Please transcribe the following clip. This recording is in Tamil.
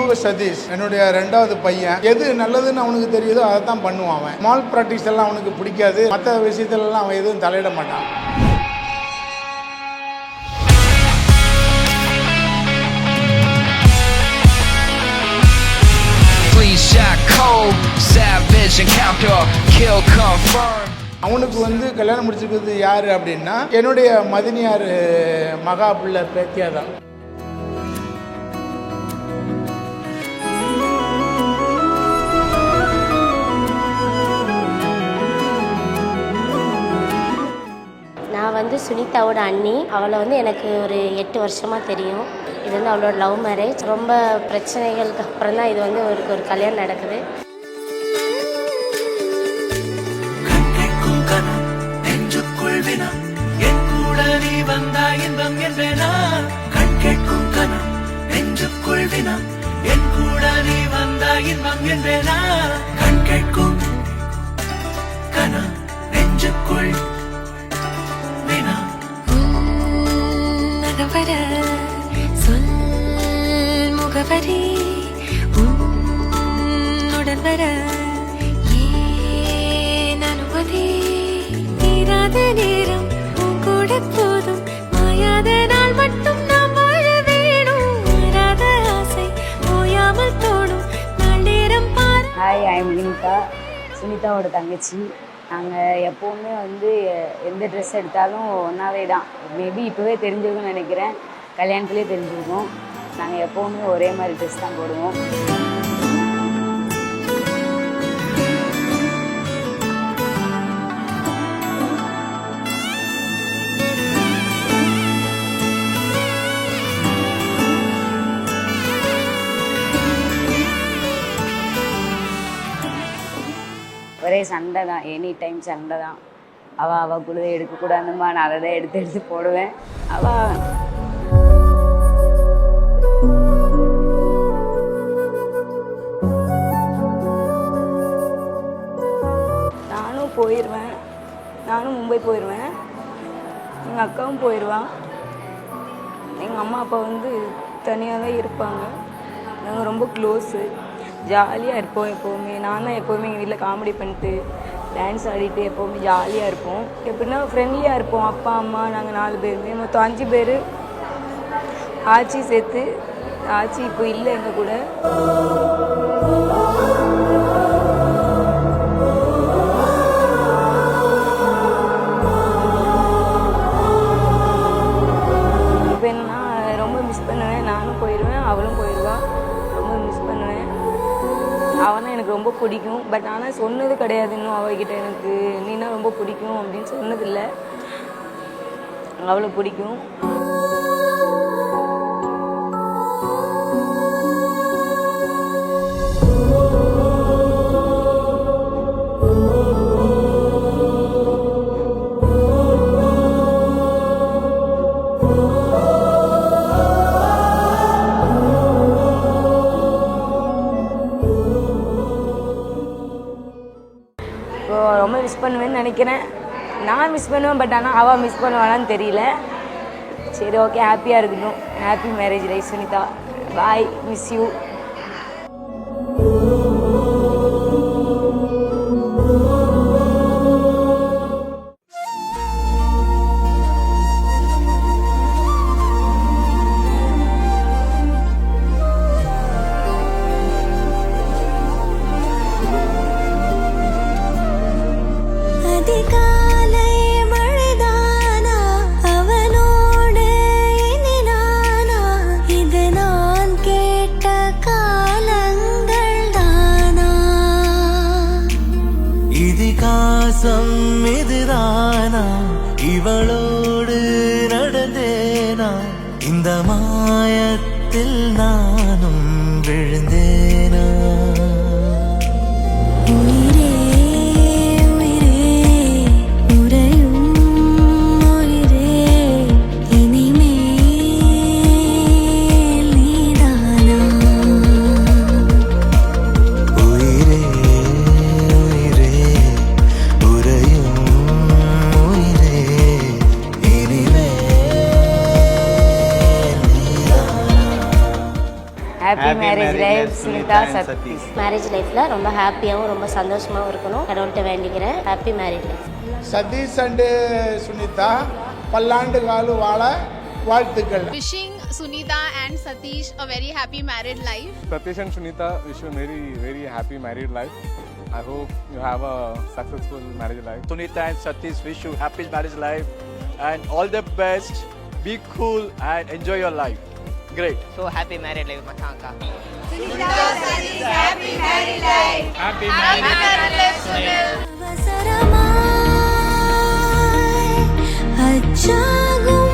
அமோக சதீஷ் என்னுடைய 2வது பையன். எது நல்லதுன்னு அவனுக்கு தெரியுதோ அதை தான் பண்ணுவான். அவன் மால் ப்ராக்டிஸ் எல்லாம் அவனுக்கு பிடிக்காது. மற்ற விஷயத்துலலாம் அவன் எதுவும் தலையிட மாட்டான். அவனுக்கு கல்யாணம் முடிச்சிருக்கிறது யாரு அப்படின்னா என்னுடைய மதினியார் மகா பிள்ளை பேத்தியா தான். நான் சுனிதாவோட அண்ணி. அவளை எனக்கு ஒரு 8 வருஷமாக தெரியும். இது அவளோட லவ் மேரேஜ். ரொம்ப பிரச்சனைகளுக்கு அப்புறம் தான் இது அவருக்கு ஒரு கல்யாணம் நடக்குது. முகவரி உன்னுடன் வர ஏன் அனுமதி? தீராத நேரம் உன் கூட போதும், மாயாத நாள் மட்டும் நாம் வாழ வேணும். மாறாத ஆசை ஓயாமல் தோணும் நாள் நேரம் பாரு. ஹாய், ஐ எம் வினிதா, சுனிதாவோட தங்கச்சி. நாங்கள் எப்போவுமே எந்த ட்ரெஸ் எடுத்தாலும் ஒன்றாவே தான். மேபி இப்போவே தெரிஞ்சிருக்கும்னு நினைக்கிறேன். கல்யாணத்துலேயே தெரிஞ்சிருக்கோம். நாங்கள் எப்போவுமே ஒரே மாதிரி ட்ரெஸ் தான் போடுவோம். ஒரே சண்டை தான், எனி டைம் சண்டை தான். அவள் கூட எடுக்கக்கூடாதுமா, நான் அதை தான் எடுத்து போடுவேன். நானும் போயிடுவேன். நானும் மும்பை போயிடுவேன். எங்கள் அக்காவும் போயிடுவான். எங்கள் அம்மா அப்பா தனியாக தான் இருப்பாங்க. நாங்கள் ரொம்ப க்ளோஸு, ஜாலியாக இருப்போம் எப்போவுமே. நான் தான் எப்போவுமே எங்கள் வீட்டில் காமெடி பண்ணிட்டு டான்ஸ் ஆடிட்டு எப்போவுமே ஜாலியாக இருப்போம். எப்படின்னா ஃப்ரெண்ட்லியாக இருப்போம். அப்பா அம்மா நாங்கள் 4 பேருமே, மொத்தம் 5 பேர். ஆச்சி சேர்த்து. ஆச்சி இப்போ இல்லை எங்கள் கூட. இப்போ என்னன்னா ரொம்ப மிஸ் பண்ணுவேன். நானும் போயிடுவேன், அவளும் போயிடுவாள். ரொம்ப மிஸ் பண்ணுவேன். அவனை எனக்கு ரொம்ப பிடிக்கும். பட் ஆனால் சொன்னது கிடையாது இன்னும் அவகிட்ட. எனக்கு நீனா ரொம்ப பிடிக்கும் அப்படின்னு சொன்னதில்லை. அவளை பிடிக்கும். ரொம்ப மிஸ் பண்ணுவேன்னு நினைக்கிறேன். நான் மிஸ் பண்ணுவேன். பட் ஆனால் அவள் மிஸ் பண்ணுவாளான்னு தெரியல. சரி, ஓகே, ஹாப்பியாக இருக்கணும். Happy marriage life Sunitha. Bye, miss you. இதுதானா இவளோடு நடந்தேனா? இந்த மாயத்தில் நானும் விழுந்தேனா? Happy marriage life Sunitha Satish. Marriage லைஃப்பில் ரொம்ப ஹாப்பியாகவும் ரொம்ப சந்தோஷமாகவும் இருக்கணும் கடவுள்கிட்ட வேண்டிக்கிறேன். Happy marriage life. Satish and Sunitha பல்லாண்டு காலம் வாழ வாழ்த்துக்கள். Wishing Sunita and Satish a very happy married life. Satish and Sunita wish you a very, very happy married life. I hope you have a successful marriage life. Sunita and Satish wish you happy marriage life and all the best. Be cool and enjoy your life. Great. So happy married life, Matanka. Sunita Satish, happy married life. Happy married life, Sunil. அவசரமாய் அச்சாகும்